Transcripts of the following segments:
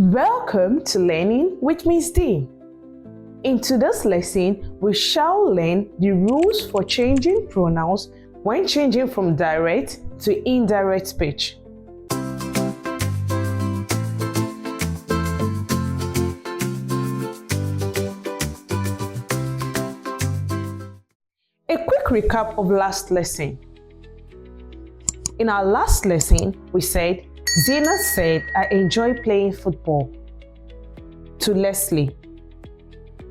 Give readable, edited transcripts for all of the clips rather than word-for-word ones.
Welcome to Learning with Miss D. In today's lesson, we shall learn the rules for changing pronouns when changing from direct to indirect speech. A quick recap of last lesson. In our last lesson, we said, Zena said, I enjoy playing football to Leslie.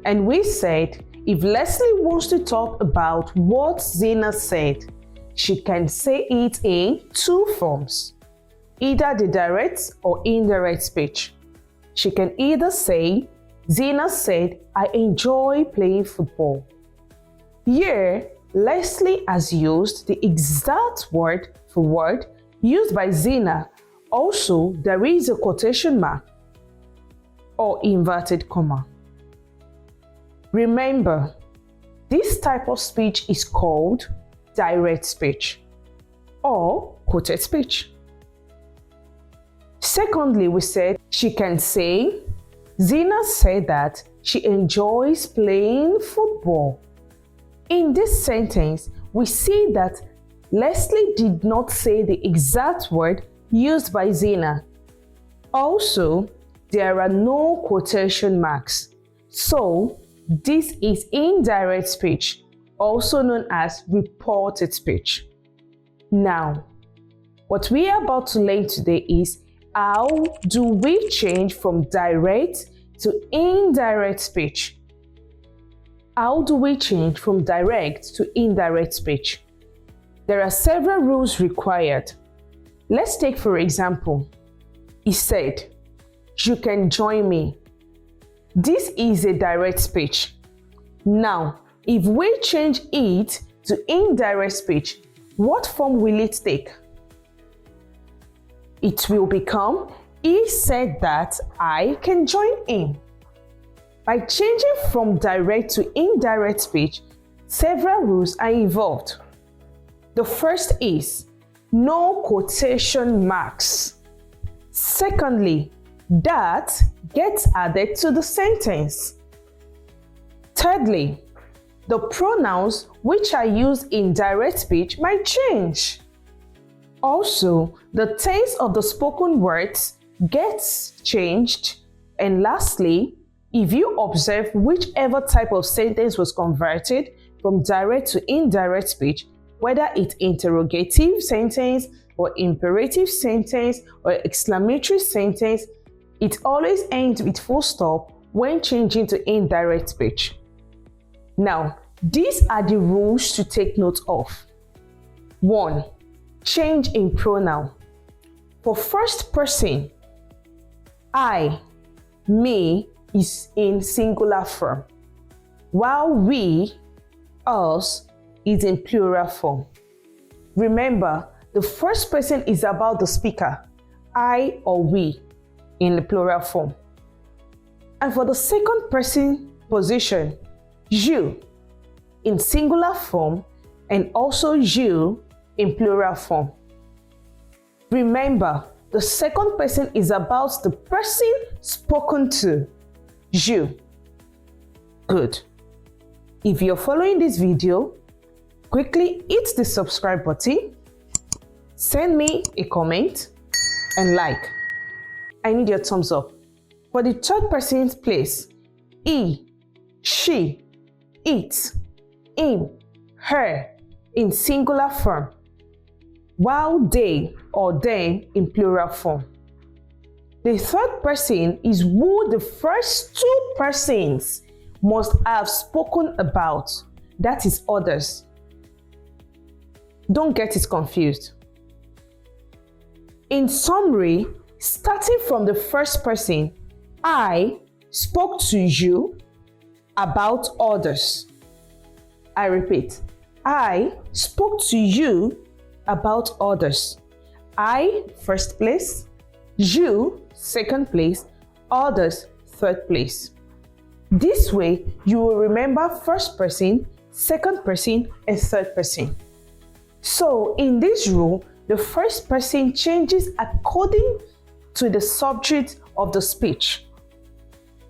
And we said, if Leslie wants to talk about what Zena said, she can say it in two forms, either the direct or indirect speech. She can either say, Zena said, I enjoy playing football. Here, Leslie has used the exact word for word used by Zena. Also, there is a quotation mark or inverted comma. Remember, this type of speech is called direct speech or quoted speech. Secondly, we said she can say, Zena said that she enjoys playing football. In this sentence, we see that Leslie did not say the exact word used by Zena. Also, there are no quotation marks. So, this is indirect speech, also known as reported speech. Now, what we are about to learn today is how do we change from direct to indirect speech? How do we change from direct to indirect speech? There are several rules required. Let's take for example, he said, you can join me. This is a direct speech. Now, if we change it to indirect speech, what form will it take? It will become, he said that I can join him. By changing from direct to indirect speech, several rules are involved. The first is no quotation marks. Secondly, that gets added to the sentence. Thirdly, the pronouns which are used in direct speech might change. Also, the tense of the spoken words gets changed. And lastly, if you observe whichever type of sentence was converted from direct to indirect speech, whether it's interrogative sentence or imperative sentence or exclamatory sentence, it always ends with full stop when changing to indirect speech. Now, these are the rules to take note of. 1. Change in pronoun. For first person, I, me is in singular form, while we, us, is in plural form. Remember, the first person is about the speaker, I or we, in the plural form. And for the second person position, you, in singular form, and also you in plural form. Remember, the second person is about the person spoken to, you. Good. If you're following this video, quickly hit the subscribe button, send me a comment, and like. I need your thumbs up. For the third person's place, he, she, it, him, her in singular form, while they or them in plural form. The third person is who the first two persons must have spoken about, that is others. Don't get it confused. In summary, starting from the first person, I spoke to you about others. I repeat, I spoke to you about others. I, first place, you, second place, others, third place. This way, you will remember first person, second person, and third person. So, in this rule, the first person changes according to the subject of the speech.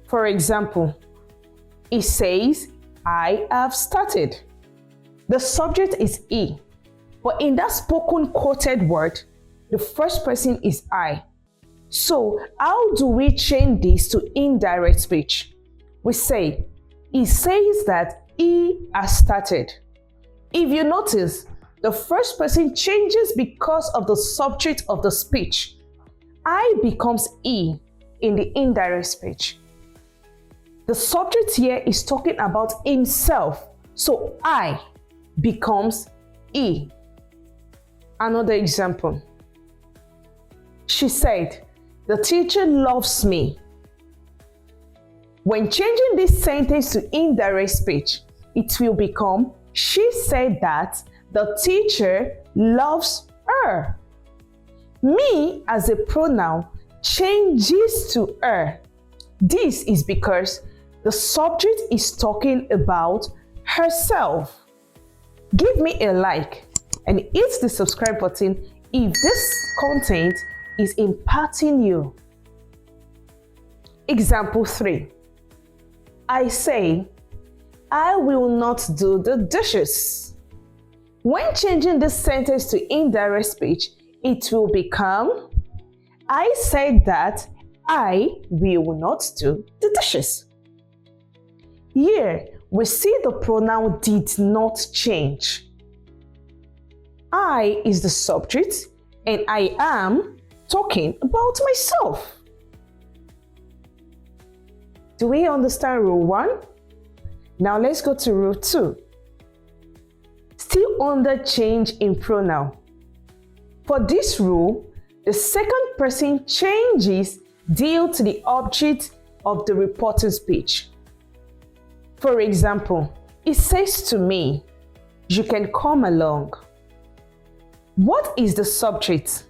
For example, it says, I have started. The subject is he, but in that spoken quoted word, the first person is I. So how do we change this to indirect speech? We say, he says that he has started. If you notice, the first person changes because of the subject of the speech. I becomes he in the indirect speech. The subject here is talking about himself, so I becomes he. Another example. She said, the teacher loves me. When changing this sentence to indirect speech, it will become, she said that the teacher loves her. Me as a pronoun changes to her. This is because the subject is talking about herself. Give me a like and hit the subscribe button if this content is impacting you. Example 3. I say, I will not do the dishes. When changing this sentence to indirect speech, it will become, I said that I will not do the dishes. Here, we see the pronoun did not change. I is the subject and I am talking about myself. Do we understand rule 1? Now let's go to rule 2. Still under change in pronoun. For this rule, the second person changes due to the object of the reported speech. For example, it says to me, you can come along. What is the subject?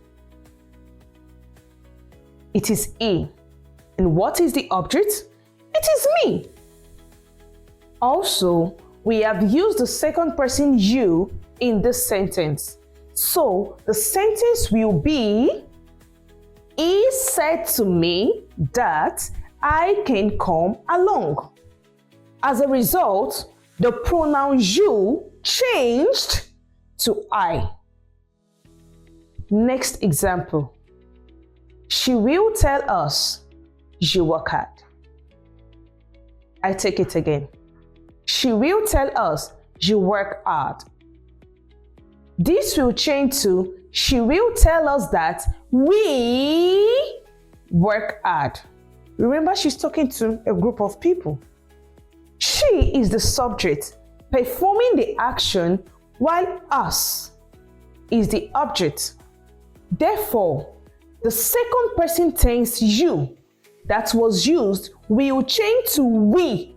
It is he. And what is the object? It is me. Also, we have used the second person you in this sentence. So the sentence will be, he said to me that I can come along. As a result, the pronoun you changed to I. Next example. She will tell us, you work hard. I take it again. She will tell us, you work hard. This will change to, she will tell us that we work hard. Remember, she's talking to a group of people. She is the subject performing the action, while us is the object. Therefore, the second person tense you that was used will change to we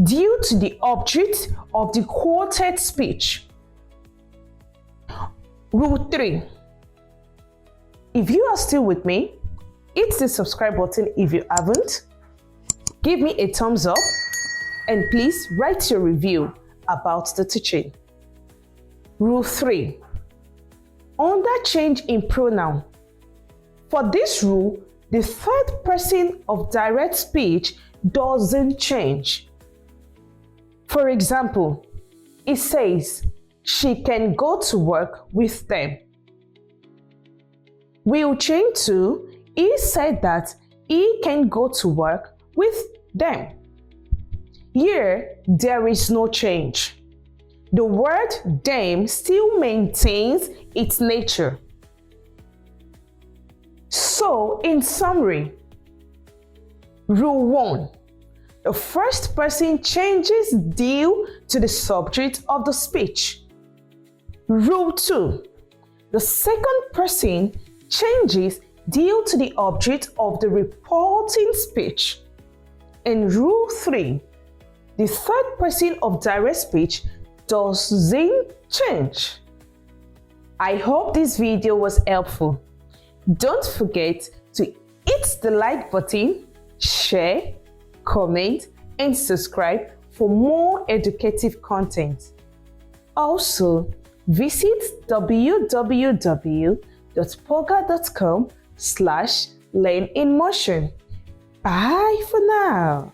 due to the object of the quoted speech. Rule 3. If you are still with me, hit the subscribe button if you haven't. Give me a thumbs up and please write your review about the teaching. Rule 3. Under change in pronoun. For this rule, the third person of direct speech doesn't change. For example, it says, she can go to work with them. We'll change to, he said that he can go to work with them. Here, there is no change. The word them still maintains its nature. So, in summary, rule 1. The first person changes due to the subject of the speech. Rule 2. The second person changes due to the object of the reporting speech. And rule 3. The third person of direct speech doesn't change. I hope this video was helpful. Don't forget to hit the like button, share, comment, and subscribe for more educative content. Also, visit www.poga.com/learninmotion Bye for now.